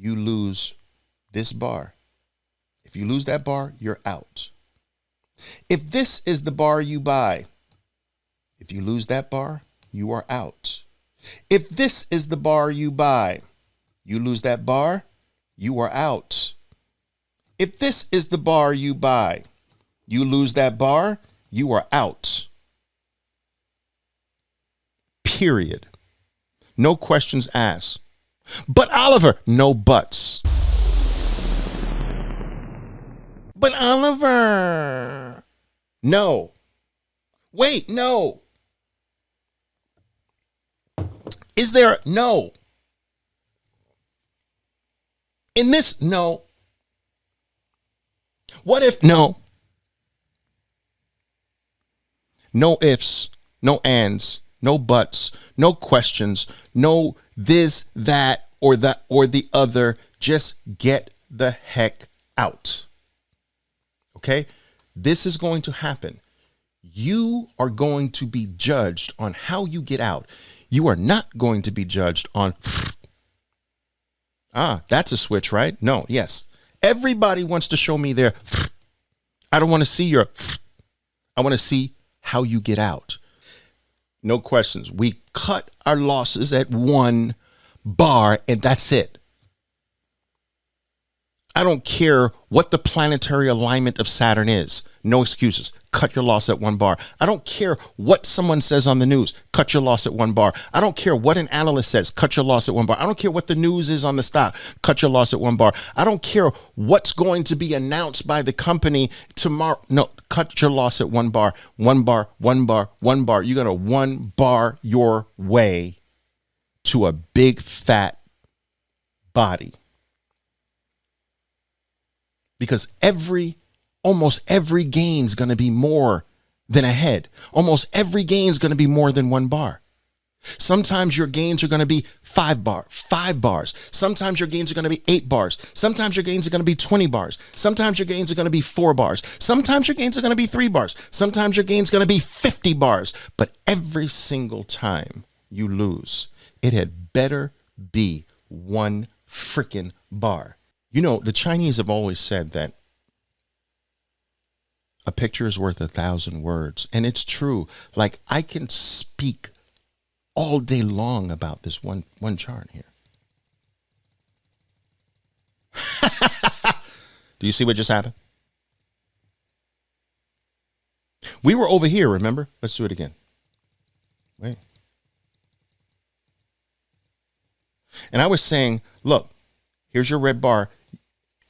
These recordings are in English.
you lose this bar. If you lose that bar, you're out. If this is the bar you buy, if you lose that bar, you are out. If this is the bar you buy, you lose that bar, you are out. If this is the bar you buy, you lose that bar, you are out. Period. No questions asked. But Oliver, no buts. But Oliver, no. Wait, no. Is there? No. In this? No. What if? No. No ifs, no ands, no buts, no questions, no this, that, or the other. Just get the heck out. Okay? This is going to happen. You are going to be judged on how you get out. You are not going to be judged on, that's a switch, right? No, yes. Everybody wants to show me their, I don't want to see your, I want to see how you get out. No questions. We cut our losses at 1 bar and that's it. I don't care what the planetary alignment of Saturn is. No excuses. Cut your loss at 1 bar. I don't care what someone says on the news. Cut your loss at 1 bar. I don't care what an analyst says. Cut your loss at 1 bar. I don't care what the news is on the stock. Cut your loss at 1 bar. I don't care what's going to be announced by the company tomorrow. No, cut your loss at 1 bar. 1 bar, 1 bar, 1 bar. You're going to 1 bar your way to a big fat body. Because almost every gain is going to be more than a head. Almost every gain is going to be more than 1 bar. Sometimes your gains are going to be 5 bars. Sometimes your gains are going to be 8 bars. Sometimes your gains are going to be 20 bars. Sometimes your gains are going to be 4 bars. Sometimes your gains are going to be 3 bars. Sometimes your gains are going to be 50 bars. But every single time you lose, it had better be 1 freaking bar. You know, the Chinese have always said that a picture is worth 1,000 words. And it's true. Like, I can speak all day long about this one chart here. Do you see what just happened? We were over here, remember? Let's do it again. Wait. And I was saying, look, here's your red bar.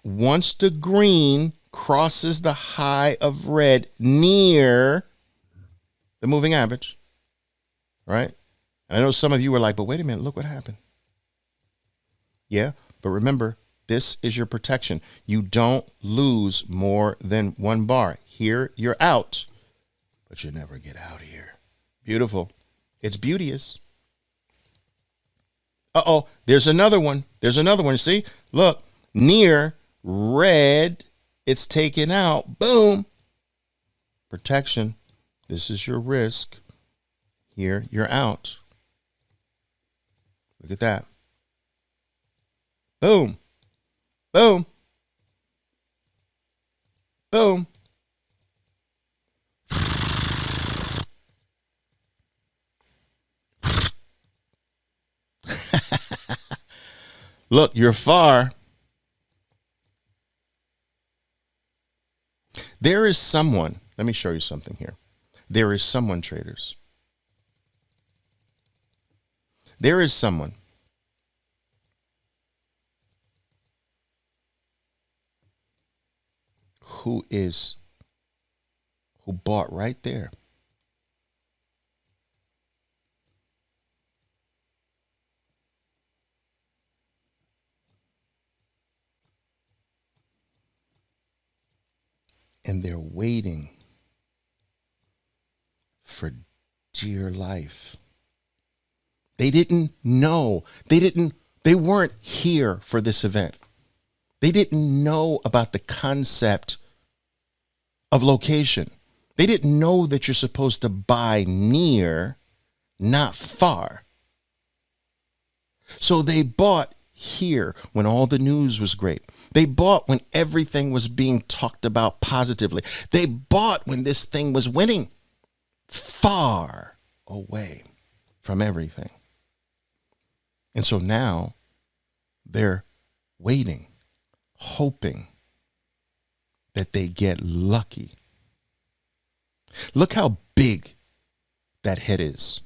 Once the green crosses the high of red near the moving average, right? And I know some of you were like, but wait a minute, look what happened. Yeah, but remember, this is your protection. You don't lose more than 1 bar. Here, you're out, but you never get out here. Beautiful. It's beauteous. Uh-oh, there's another one. There's another one. See, look, near red, it's taken out. Boom. Protection. This is your risk. Here, you're out. Look at that. Boom. Boom. Boom. Look, you're far. There is someone, let me show you something here. There is someone, traders. There is someone who bought right there. And they're waiting for dear life. They didn't know. They weren't here for this event. They didn't know about the concept of location. They didn't know that you're supposed to buy near, not far. So they bought here when all the news was great. They bought when everything was being talked about positively. They bought when this thing was winning, far away from everything. And so now they're waiting, hoping that they get lucky. Look how big that head is.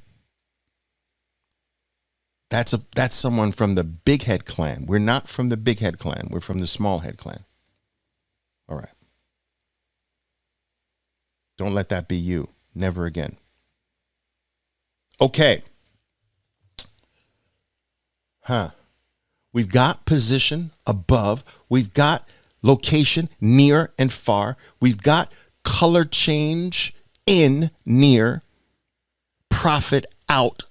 That's someone from the big head clan. We're not from the big head clan. We're from the small head clan. All right. Don't let that be you. Never again. Okay. We've got position above. We've got location near and far. We've got color change in, near, profit out,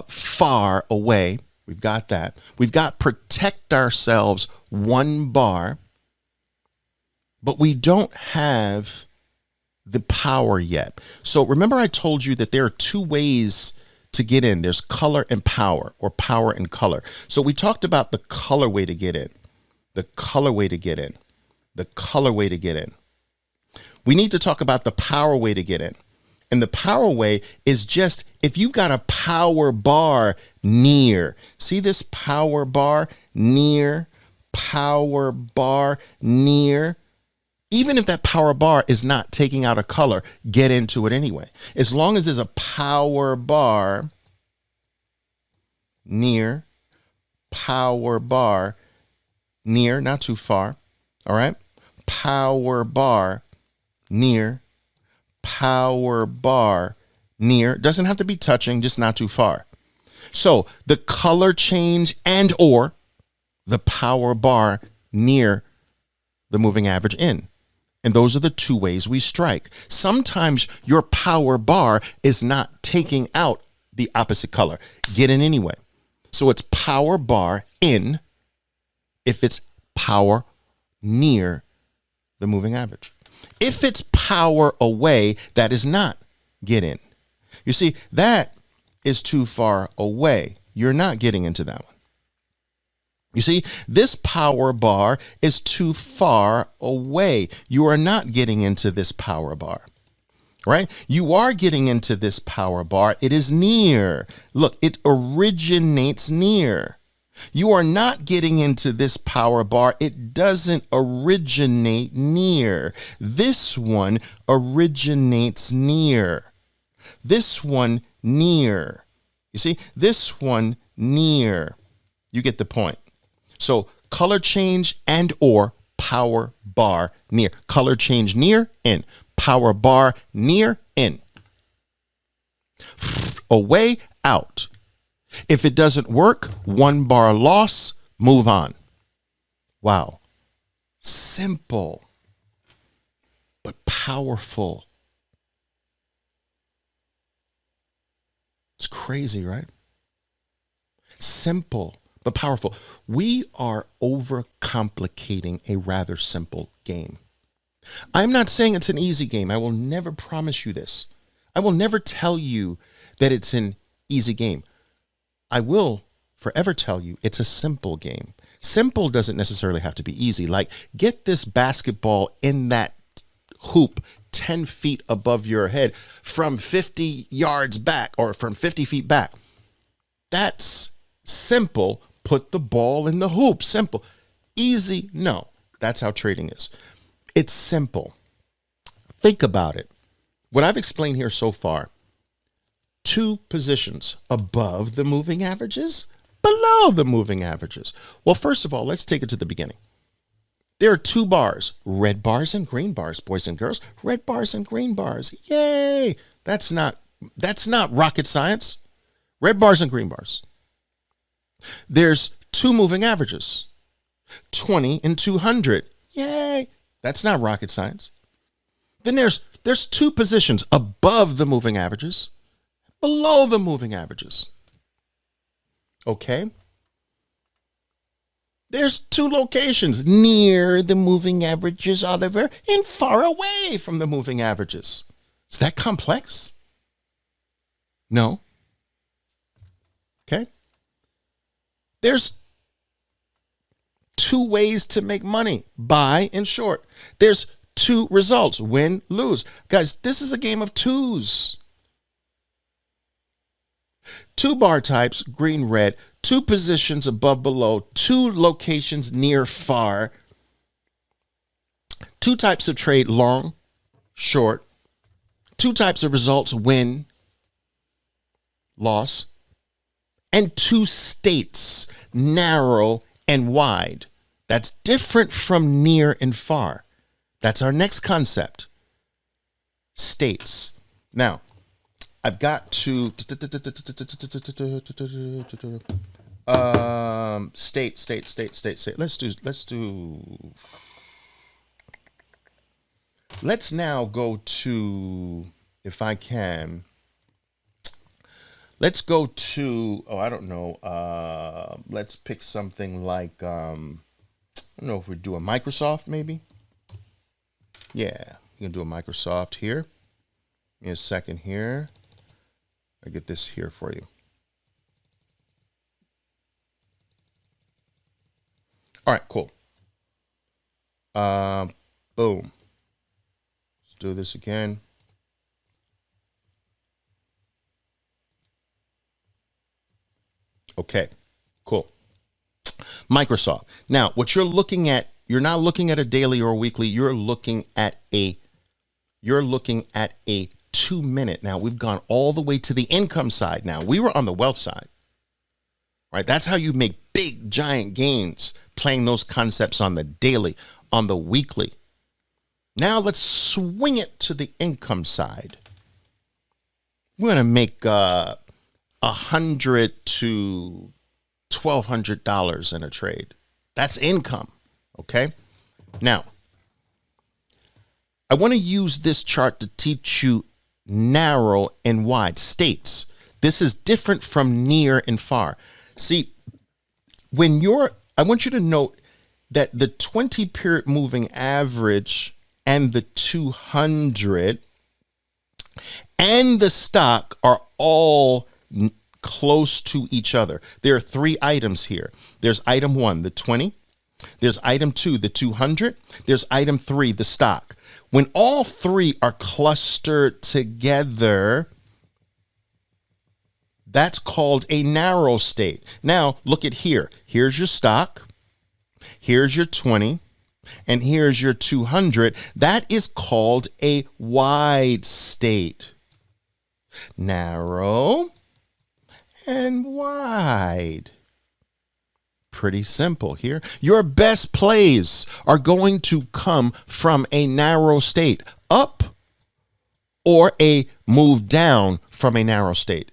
far away. We've got that. We've got protect ourselves, 1 bar, but we don't have the power yet. So remember I told you that there are 2 ways to get in. There's color and power, or power and color. So we talked about the color way to get in, the color way to get in, the color way to get in. We need to talk about the power way to get in. And the power way is just if you've got a power bar near. See this power bar near, power bar near. Even if that power bar is not taking out a color, get into it anyway. As long as there's a power bar near, power bar near, not too far. All right. Power bar near, power bar near. Doesn't have to be touching, just not too far. So the color change and or the power bar near the moving average in. And those are the 2 ways we strike. Sometimes your power bar is not taking out the opposite color. Get in anyway. So it's power bar in if it's power near the moving average. If it's power away, that is not get in. You see, that is too far away. You're not getting into that one. You see, this power bar is too far away. You are not getting into this power bar, right? You are getting into this power bar. It is near. Look, it originates near. You are not getting into this power bar. It doesn't originate near. This one originates near. This one near. You see, this one near. You get the point. So color change and or power bar near. Color change near, in. Power bar near, in. Away, out. If it doesn't work, 1 bar loss, move on. Wow. Simple, but powerful. It's crazy, right? Simple, but powerful. We are overcomplicating a rather simple game. I'm not saying it's an easy game. I will never promise you this. I will never tell you that it's an easy game. I will forever tell you it's a simple game. Simple doesn't necessarily have to be easy. Like, get this basketball in that hoop 10 feet above your head from 50 yards back or from 50 feet back. That's simple. Put the ball in the hoop. Simple. Easy? No. That's how trading is. It's simple. Think about it. What I've explained here so far, 2 positions above the moving averages, below the moving averages. Well, first of all, let's take it to the beginning. There are 2 bars, red bars and green bars, boys and girls, red bars and green bars. Yay. That's not rocket science. Red bars and green bars. There's 2 moving averages, 20 and 200. Yay. That's not rocket science. Then there's 2 positions above the moving averages, below the moving averages. Okay. There's 2 locations near the moving averages, Oliver, and far away from the moving averages. Is that complex? No. Okay. There's two ways to make money, buy and short. There's two results, win, lose. Guys, this is a game of twos. Two bar types, green, red, two positions above, below, two locations near, far, two types of trade, long, short, two types of results, win, loss, and two states, narrow and wide. That's different from near and far. That's our next concept, states. Now, I've got to state. Let's now go to, if I can, let's go to, oh, I don't know. Let's pick something like, I don't know if we do a Microsoft maybe. Yeah, you can do a Microsoft here. Give me a second here. I get this here for you. All right, cool. Boom. Let's do this again. Okay, cool. Microsoft. Now, what you're looking at, you're not looking at a daily or a weekly, you're looking at a 2 minute. Now we've gone all the way to the income side. Now we were on the wealth side, right? That's how you make big giant gains, playing those concepts on the daily, on the weekly. Now let's swing it to the income side. We're going to make $100 to $1,200 in a trade. That's income. Okay. Now I want to use this chart to teach you narrow and wide states. This is different from near and far. See, I want you to note that the 20 period moving average and the 200 and the stock are all close to each other. There are three items here. There's item 1, the 20. There's item 2, the 200. There's item 3, the stock. When all three are clustered together, that's called a narrow state. Now, look at here. Here's your stock. Here's your 20. And here's your 200. That is called a wide state. Narrow and wide. Pretty simple here. Your best plays are going to come from a narrow state, up or a move down from a narrow state.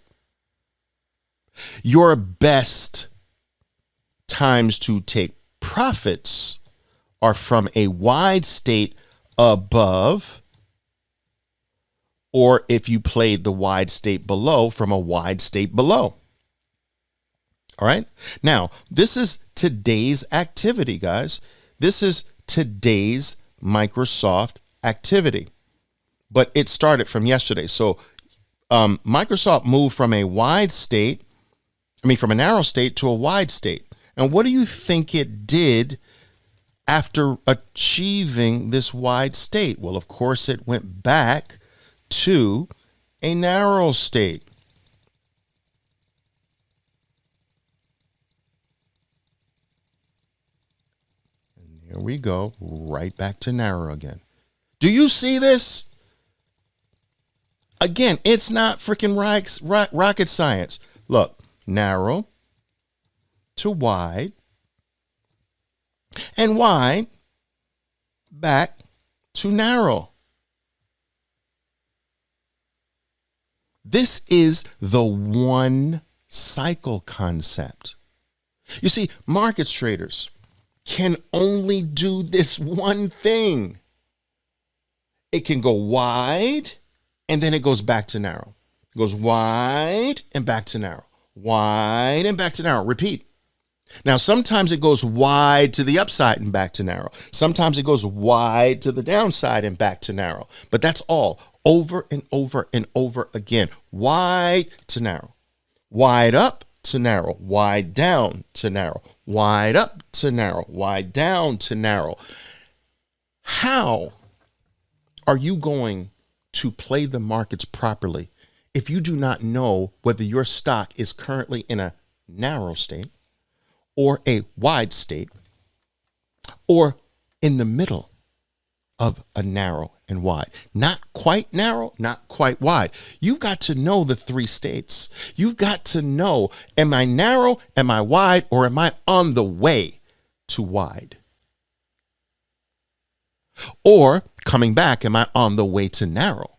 Your best times to take profits are from a wide state above, or if you played the wide state below, from a wide state below. All right. Now, this is today's activity, guys. This is today's Microsoft activity, but it started from yesterday. So Microsoft moved from a wide state, from a narrow state to a wide state. And what do you think it did after achieving this wide state? Well, of course, it went back to a narrow state. Here we go, right back to narrow again. Do you see this? Again, it's not freaking rocket science. Look, narrow to wide, and wide back to narrow. This is the one cycle concept. You see, markets traders can only do this one thing. It can go wide and then it goes back to narrow. It goes wide and back to narrow. Wide and back to narrow. Repeat. Now, sometimes it goes wide to the upside and back to narrow. Sometimes it goes wide to the downside and back to narrow. But that's all over and over and over again. Wide to narrow. Wide up to narrow, wide down to narrow, wide up to narrow, wide down to narrow. How are you going to play the markets properly if you do not know whether your stock is currently in a narrow state or a wide state or in the middle of a narrow and wide? Not quite narrow, not quite wide. You've got to know the three states. You've got to know, am I narrow, am I wide, or am I on the way to wide? Or coming back, am I on the way to narrow?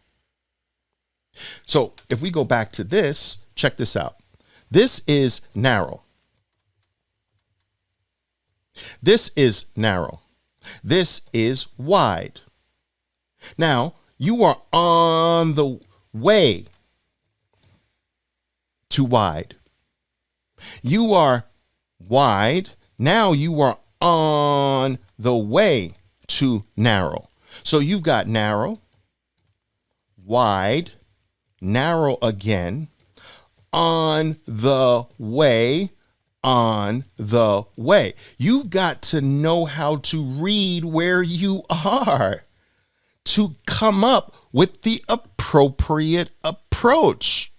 So if we go back to this, check this out. This is narrow. This is narrow. This is wide. Now, you are on the way to wide. You are wide. Now you are on the way to narrow. So you've got narrow, wide, narrow again, on the way, on the way. You've got to know how to read where you are to come up with the appropriate approach.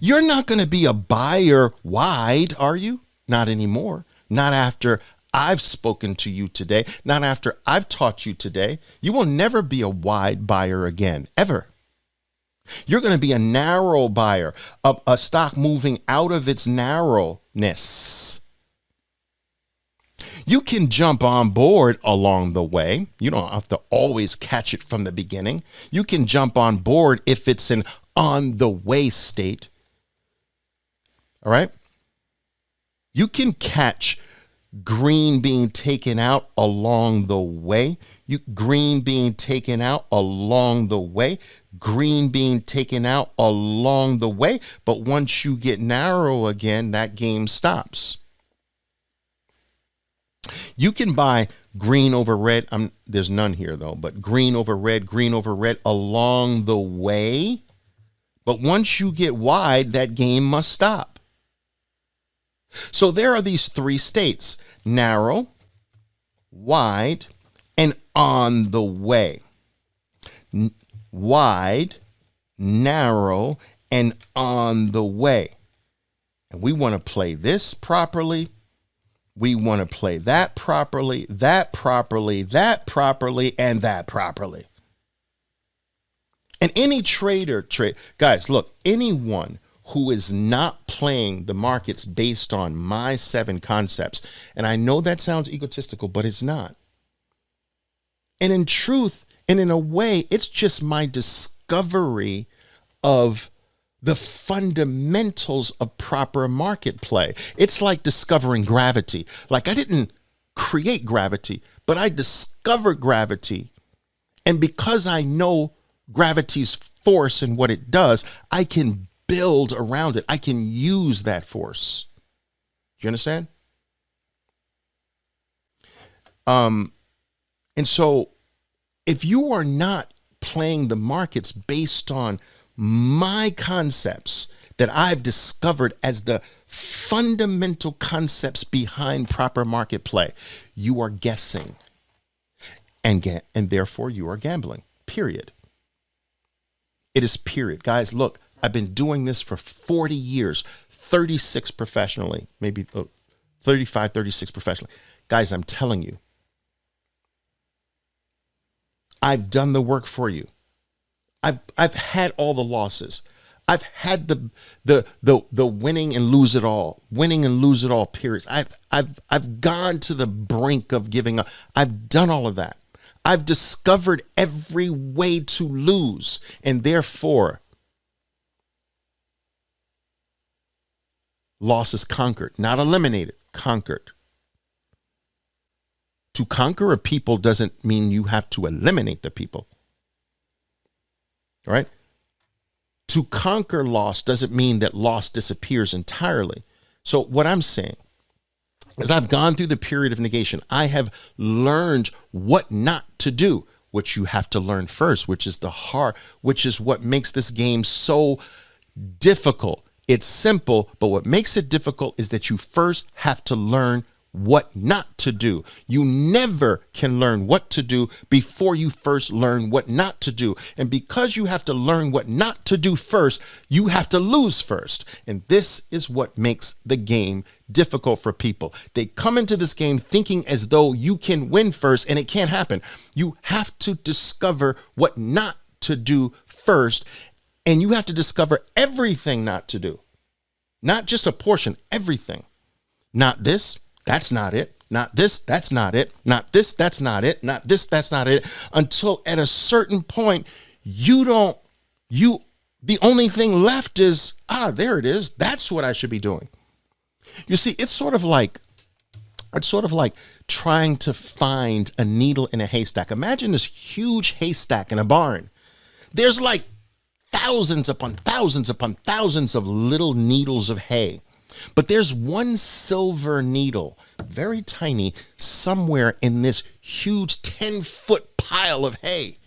You're not going to be a buyer wide, are you? Not anymore. Not after I've spoken to you today. Not after I've taught you today. You will never be a wide buyer again, ever. You're going to be a narrow buyer, a stock moving out of its narrowness. You can jump on board along the way. You don't have to always catch it from the beginning. You can jump on board if it's an on the way state. All right. You can catch green being taken out along the way. Green being taken out along the way. Green being taken out along the way. But once you get narrow again, that game stops. You can buy green over red. There's none here though, but green over red along the way. But once you get wide, that game must stop. So there are these three states: narrow, wide, and on the way. Wide, narrow, and on the way. And we want to play this properly. We want to play that properly, that properly, that properly, and that properly. And any guys, look, anyone who is not playing the markets based on my 7 concepts, and I know that sounds egotistical, but it's not. And in truth, and in a way, it's just my discovery of the fundamentals of proper market play. It's like discovering gravity. Like, I didn't create gravity, but I discovered gravity. And because I know gravity's force and what it does, I can build around it. I can use that force. Do you understand? And so if you are not playing the markets based on my concepts that I've discovered as the fundamental concepts behind proper market play, you are guessing, and therefore you are gambling, period. It is period. Guys, look, I've been doing this for 40 years, 36 professionally, maybe 35, 36 professionally. Guys, I'm telling you, I've done the work for you. I've had all the losses. I've had the winning and lose it all periods. I've gone to the brink of giving up. I've done all of that. I've discovered every way to lose, and therefore loss is conquered, not eliminated, conquered. To conquer a people doesn't mean you have to eliminate the people. All right? To conquer loss doesn't mean that loss disappears entirely. So what I'm saying is I've gone through the period of negation. I have learned what not to do, which you have to learn first, which is what makes this game so difficult. It's simple, but what makes it difficult is that you first have to learn what not to do. You never can learn what to do before you first learn what not to do. And because you have to learn what not to do first, you have to lose first. And this is what makes the game difficult for people. They come into this game thinking as though you can win first, and it can't happen. You have to discover what not to do first, and you have to discover everything not to do. Not just a portion, everything. Not this. That's not it. Not this, that's not it. Not this, that's not it. Not this, that's not it. Until at a certain point, the only thing left is, there it is. That's what I should be doing. You see, it's sort of like trying to find a needle in a haystack. Imagine this huge haystack in a barn. There's like thousands upon thousands upon thousands of little needles of hay. But there's one silver needle, very tiny, somewhere in this huge 10-foot pile of hay.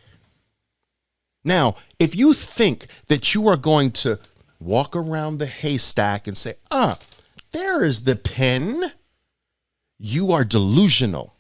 Now, if you think that you are going to walk around the haystack and say, there is the pin, you are delusional.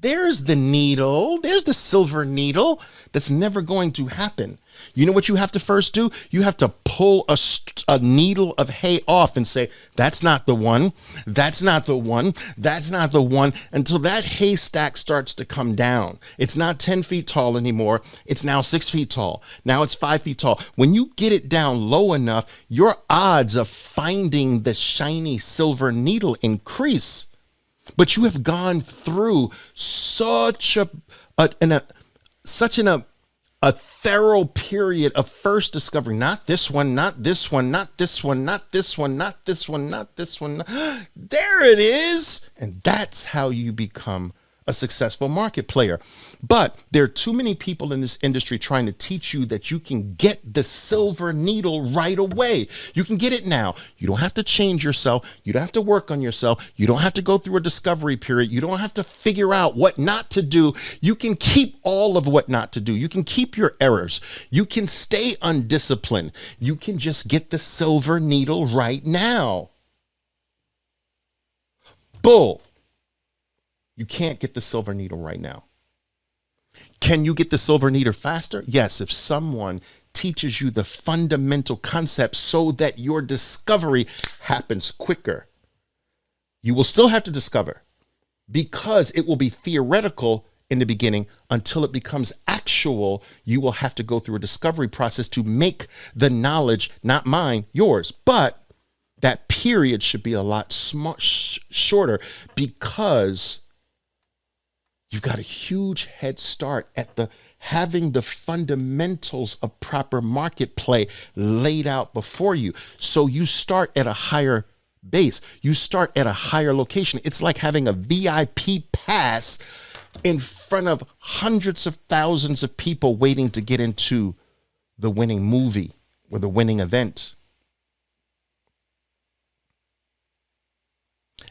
There's the needle. There's the silver needle. That's never going to happen. You know what you have to first do? You have to pull a needle of hay off and say, that's not the one. That's not the one. That's not the one, until that haystack starts to come down. It's not 10 feet tall anymore. It's now 6 feet tall. Now it's 5 feet tall. When you get it down low enough, your odds of finding the shiny silver needle increase. But you have gone through such a thorough period of first discovering, not this one, not this one, not this one, not this one, not this one, not this one. There it is. And that's how you become a successful market player. But there are too many people in this industry trying to teach you that you can get the silver needle right away. You can get it now. You don't have to change yourself. You don't have to work on yourself. You don't have to go through a discovery period. You don't have to figure out what not to do. You can keep all of what not to do. You can keep your errors. You can stay undisciplined. You can just get the silver needle right now. Bull. You can't get the silver needle right now. Can you get the silver needle faster? Yes, if someone teaches you the fundamental concepts so that your discovery happens quicker. You will still have to discover, because it will be theoretical in the beginning until it becomes actual. You will have to go through a discovery process to make the knowledge, not mine, yours. But that period should be a lot shorter, because you've got a huge head start at having the fundamentals of proper market play laid out before you. So you start at a higher base. You start at a higher location. It's like having a VIP pass in front of hundreds of thousands of people waiting to get into the winning movie or the winning event.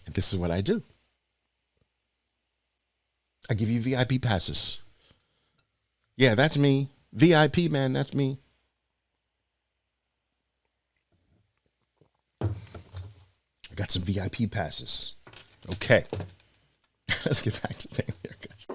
And this is what I do. I give you VIP passes. Yeah, that's me. VIP, man, that's me. I got some VIP passes. Okay. Let's get back to the thing here, guys.